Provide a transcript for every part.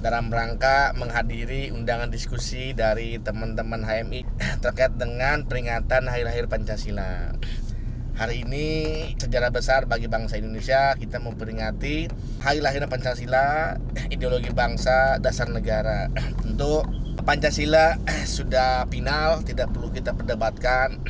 dalam rangka menghadiri undangan diskusi dari teman-teman HMI terkait dengan peringatan Hari Lahir Pancasila. Hari ini sejarah besar bagi bangsa Indonesia, kita memperingati Hari Lahir Pancasila, ideologi bangsa, dasar negara. Untuk Pancasila sudah final, tidak perlu kita perdebatkan.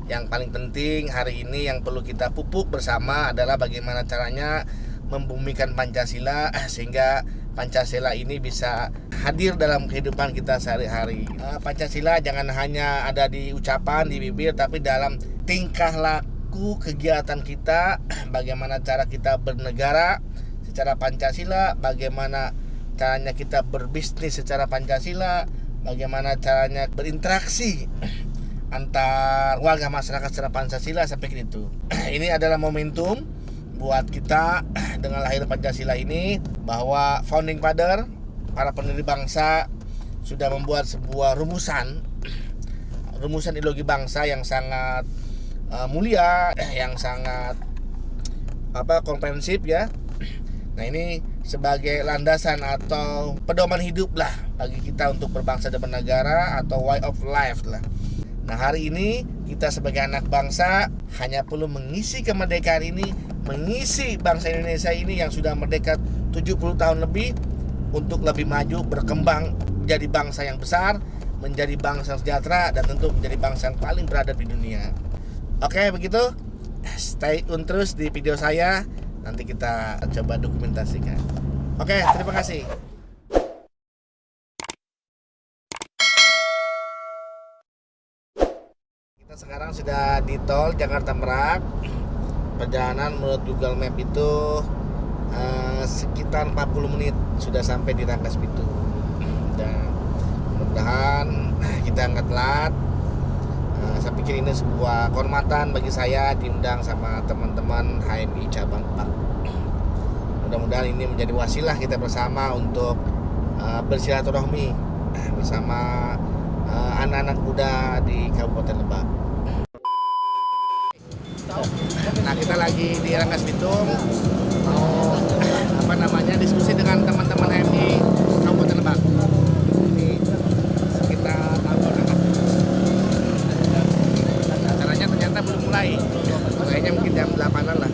Yang paling penting hari ini yang perlu kita pupuk bersama adalah bagaimana caranya membumikan Pancasila sehingga Pancasila ini bisa hadir dalam kehidupan kita sehari-hari. Pancasila jangan hanya ada di ucapan, di bibir, tapi dalam tingkah laku kegiatan kita, bagaimana cara kita bernegara secara Pancasila, bagaimana caranya kita berbisnis secara Pancasila, bagaimana caranya berinteraksi antar warga masyarakat secara Pancasila, saya pikir itu. Ini adalah momentum buat kita dengan lahir Pancasila ini, bahwa founding father, para pendiri bangsa sudah membuat sebuah rumusan ideologi bangsa yang sangat mulia, yang sangat komprehensif ya. Nah, ini sebagai landasan atau pedoman hidup lah bagi kita untuk berbangsa dan bernegara, atau way of life lah. Nah, hari ini kita sebagai anak bangsa hanya perlu mengisi kemerdekaan ini, mengisi bangsa Indonesia ini yang sudah merdeka 70 tahun lebih untuk lebih maju, berkembang, menjadi bangsa yang besar, menjadi bangsa yang sejahtera, dan tentu menjadi bangsa yang paling beradab di dunia. Oke, begitu. Stay tune terus di video saya. Nanti kita coba dokumentasikan. Oke, terima kasih. Kita sekarang sudah di tol Jakarta Merak. Perjalanan menurut Google Map itu sekitar 40 menit sudah sampai di Rangkas Bitung. Dan mudah-mudahan kita nggak telat. Saya pikir ini sebuah kehormatan bagi saya diundang sama teman-teman HMI Cabang Pak. Mudah-mudahan ini menjadi wasilah kita bersama untuk bersilaturahmi bersama anak-anak muda di Kabupaten Lebak. Nah, kita lagi di Rangkas Bitung, mau diskusi dengan teman-teman HMI Kabupaten Lebak. Ini sekitar tahun Rangkas Bitung. Acaranya ternyata belum mulai, kayaknya mungkin jam 8-an lah.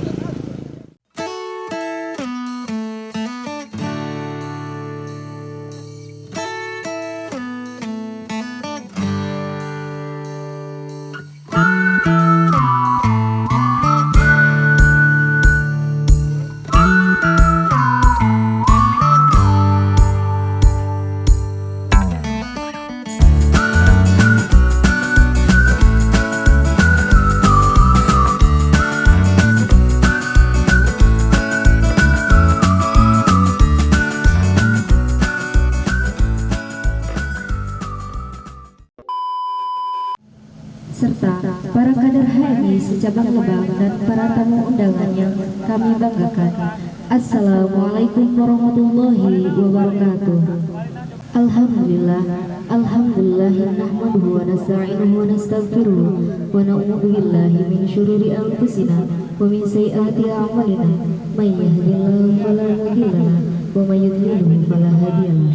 Serta para kader HMI secabang Lebak dan para tamu undangan yang kami banggakan. Assalamualaikum warahmatullahi wabarakatuh. Alhamdulillah, nahmaduhu wa nasta'inuhu wa nastaghfiruh wa na'udzu billahi min syururi anfusina wa min sayyiati a'malina. May yahdihillahu fala mudilla lahu wa may yudlil fala hadiya lahu.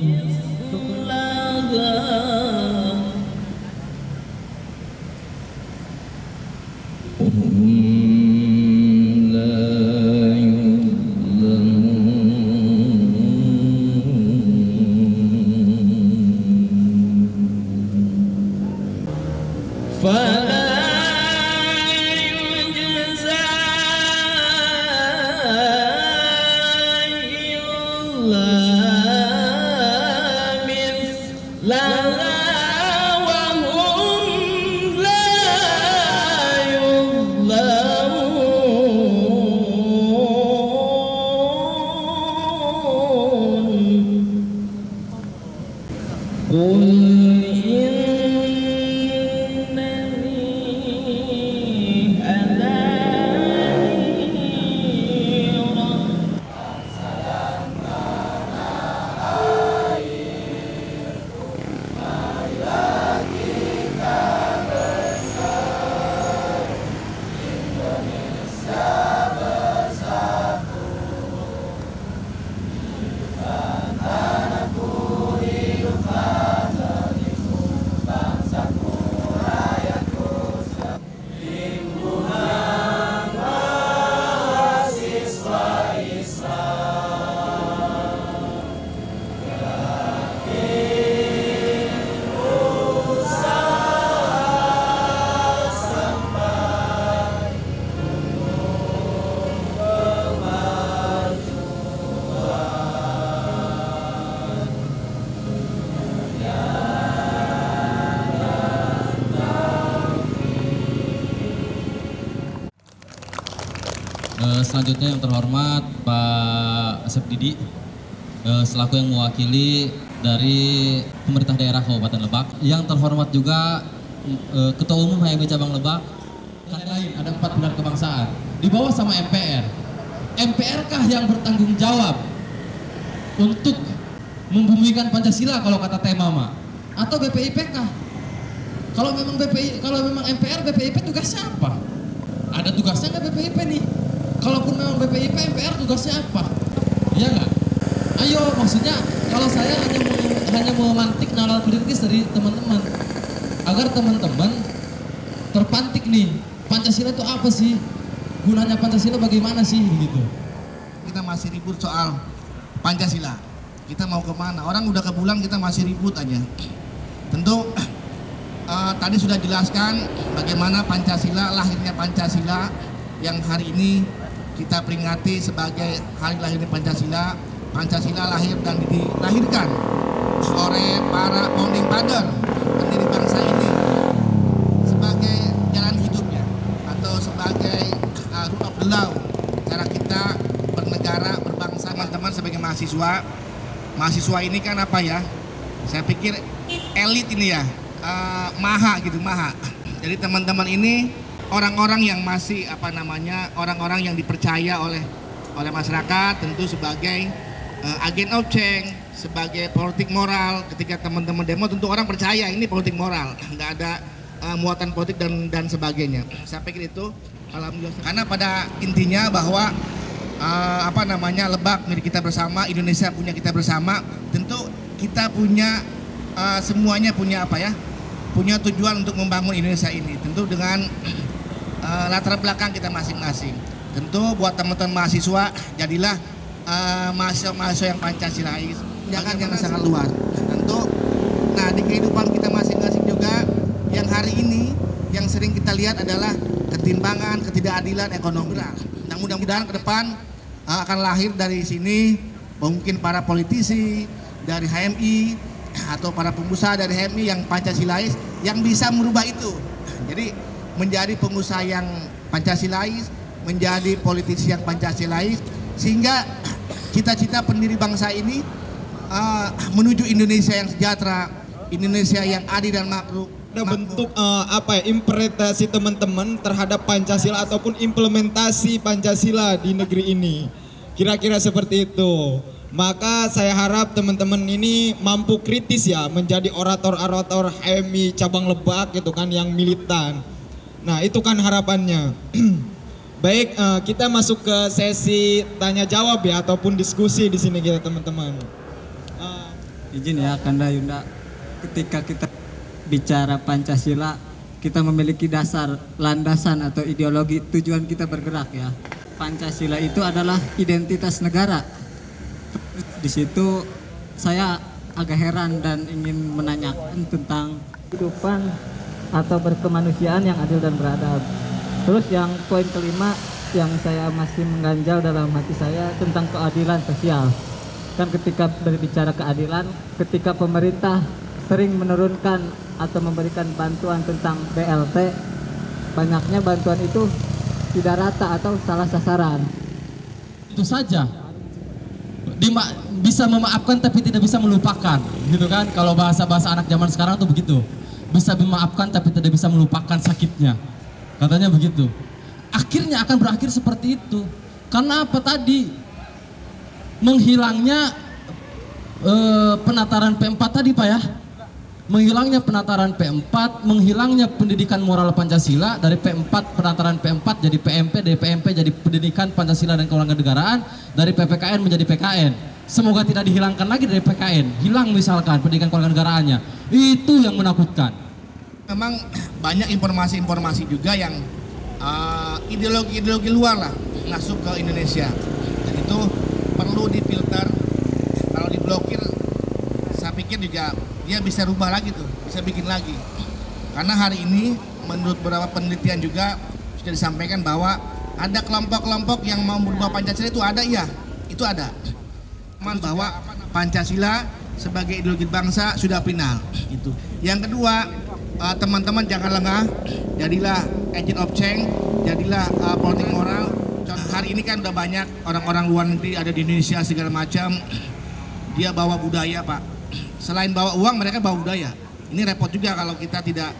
selanjutnya yang terhormat Pak Asep Didi selaku yang mewakili dari pemerintah daerah Kabupaten Lebak. Yang terhormat juga Ketua Umum HMI Cabang Lebak. Yang lain ada 4 pilar kebangsaan di bawah sama MPR. MPR kah yang bertanggung jawab untuk membumikan Pancasila kalau kata tema mah? Atau BPIP kah? Kalau memang MPR, BPIP tugasnya apa? Ada tugasnya nggak BPIP nih? Kalaupun memang BPIP, MPR tugasnya apa? Iya nggak? Ayo, maksudnya kalau saya hanya memantik nalar kritis dari teman-teman agar teman-teman terpantik nih, Pancasila itu apa sih? Gunanya Pancasila bagaimana sih gitu? Kita masih ribut soal Pancasila. Kita mau kemana? Orang udah ke bulan kita masih ribut aja. Tentu tadi sudah jelaskan bagaimana Pancasila, lahirnya Pancasila yang hari ini kita peringati sebagai hari lahirnya Pancasila. Pancasila lahir dan dilahirkan oleh para founding father pendiri bangsa ini sebagai jalan hidupnya atau sebagai rule of the law, cara kita bernegara, berbangsa. Teman-teman sebagai mahasiswa ini kan apa ya? Saya pikir elit ini ya. Maha. Jadi teman-teman ini orang-orang yang masih orang-orang yang dipercaya oleh masyarakat, tentu sebagai agen of change, sebagai politik moral. Ketika teman-teman demo tentu orang percaya ini politik moral, nggak ada muatan politik dan sebagainya. Saya pikir itu alhamdulillah. Karena pada intinya bahwa Lebak milik kita bersama, Indonesia punya kita bersama. Tentu kita punya semuanya punya tujuan untuk membangun Indonesia ini, tentu dengan latar belakang kita masing-masing. Tentu buat teman-teman mahasiswa, jadilah mahasiswa yang Pancasilais, jangan yang sangat luas. Tentu, nah di kehidupan kita masing-masing juga, yang hari ini yang sering kita lihat adalah ketimpangan, ketidakadilan ekonomi. Nah mudah-mudahan ke depan akan lahir dari sini mungkin para politisi dari HMI atau para pengusaha dari HMI yang Pancasilais yang bisa merubah itu. Jadi menjadi pengusaha yang Pancasilais, menjadi politisi yang Pancasilais, sehingga cita-cita pendiri bangsa ini menuju Indonesia yang sejahtera, Indonesia yang adil dan makmur. Ada bentuk interpretasi teman-teman terhadap Pancasila ataupun implementasi Pancasila di negeri ini. Kira-kira seperti itu. Maka saya harap teman-teman ini mampu kritis ya, menjadi orator-orator HMI cabang Lebak gitu kan, yang militan. Nah itu kan harapannya. Baik, kita masuk ke sesi tanya jawab ya, ataupun diskusi di sini kita teman-teman. Izin ya Kanda Yunda, ketika kita bicara Pancasila, kita memiliki dasar, landasan atau ideologi tujuan kita bergerak ya. Pancasila itu adalah identitas negara. Di situ saya agak heran dan ingin menanyakan tentang kehidupan atau berkemanusiaan yang adil dan beradab. Terus yang poin kelima yang saya masih mengganjal dalam hati saya tentang keadilan sosial. Kan ketika berbicara keadilan, ketika pemerintah sering menurunkan atau memberikan bantuan tentang BLT, banyaknya bantuan itu tidak rata atau salah sasaran. Itu saja. Bisa memaafkan tapi tidak bisa melupakan, gitu kan? Kalau bahasa anak zaman sekarang tuh begitu. Bisa memaafkan tapi tidak bisa melupakan sakitnya. Katanya begitu. Akhirnya akan berakhir seperti itu. Karena apa tadi? Menghilangnya penataran P4 tadi Pak ya. Menghilangnya penataran P4, menghilangnya pendidikan moral Pancasila dari P4, penataran P4 jadi PMP, dari PMP jadi pendidikan Pancasila dan kewarganegaraan, dari PPKN menjadi PKN. Semoga tidak dihilangkan lagi dari PKN, hilang misalkan pendidikan kewarganegaraannya. Itu yang menakutkan. Memang banyak informasi-informasi juga yang ideologi-ideologi luar lah masuk ke Indonesia, dan itu perlu difilter. Kalau diblokir, saya pikir juga dia bisa rubah lagi tuh, bisa bikin lagi. Karena hari ini menurut beberapa penelitian juga sudah disampaikan bahwa ada kelompok-kelompok yang mau merubah Pancasila itu ada, iya, itu ada. Bahwa Pancasila sebagai ideologi bangsa sudah final itu. Yang kedua, teman-teman jangan lengah, jadilah agent of change, jadilah politik moral, hari ini kan udah banyak orang-orang luar negeri ada di Indonesia segala macam. Dia bawa budaya, Pak. Selain bawa uang, mereka bawa budaya. Ini repot juga kalau kita tidak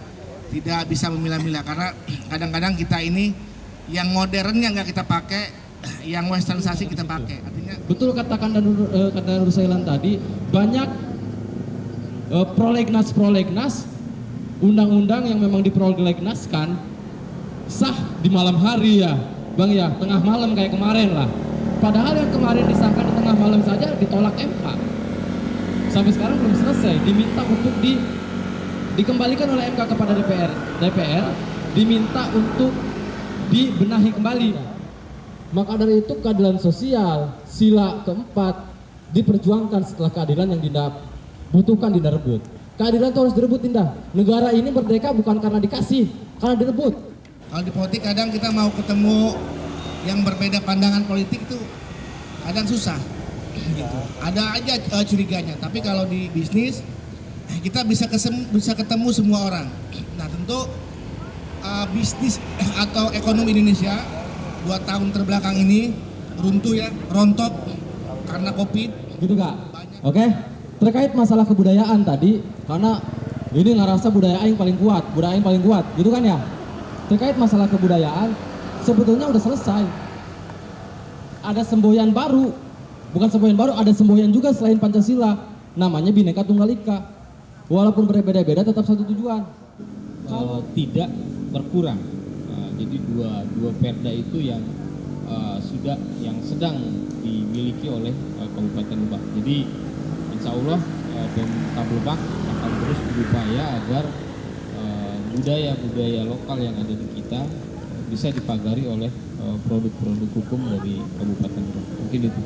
bisa memilah-milah, karena kadang-kadang kita ini yang modernnya nggak kita pakai, yang westernisasi kita pakai. Artinya betul katakan kata Nur Sailan tadi, banyak prolegnas undang-undang yang memang diprolegnaskan sah di malam hari ya Bang ya, tengah malam kayak kemarin lah. Padahal yang kemarin disahkan di tengah malam saja ditolak MK. Sampai sekarang belum selesai, diminta untuk dikembalikan oleh MK kepada DPR diminta untuk dibenahi kembali. Maka dari itu keadilan sosial sila keempat diperjuangkan setelah keadilan yang dibutuhkan direbut. Keadilan itu harus direbut, Indah. Negara ini merdeka bukan karena dikasih, karena direbut. kalau di politik kadang kita mau ketemu yang berbeda pandangan politik itu kadang susah. Gitu. Ada aja curiganya. Tapi kalau di bisnis kita bisa ketemu semua orang. Nah tentu bisnis atau ekonomi Indonesia 2 tahun terbelakang ini runtuh ya, rontok karena COVID. Gitu Kak? Oke. Terkait masalah kebudayaan tadi, karena ini ngerasa budaya aing paling kuat, gitu kan ya? Terkait masalah kebudayaan, sebetulnya udah selesai. Ada semboyan baru, bukan semboyan baru, ada semboyan juga selain Pancasila, namanya Bhinneka Tunggal Ika. Walaupun berbeda-beda, tetap satu tujuan. Tidak berkurang. Jadi dua perda itu yang sedang dimiliki oleh Kabupaten Lebak. Jadi insya Allah Pemkab Lebak akan terus berupaya agar budaya-budaya lokal yang ada di kita bisa dipagari oleh produk-produk hukum dari Kabupaten Lebak. Mungkin itu.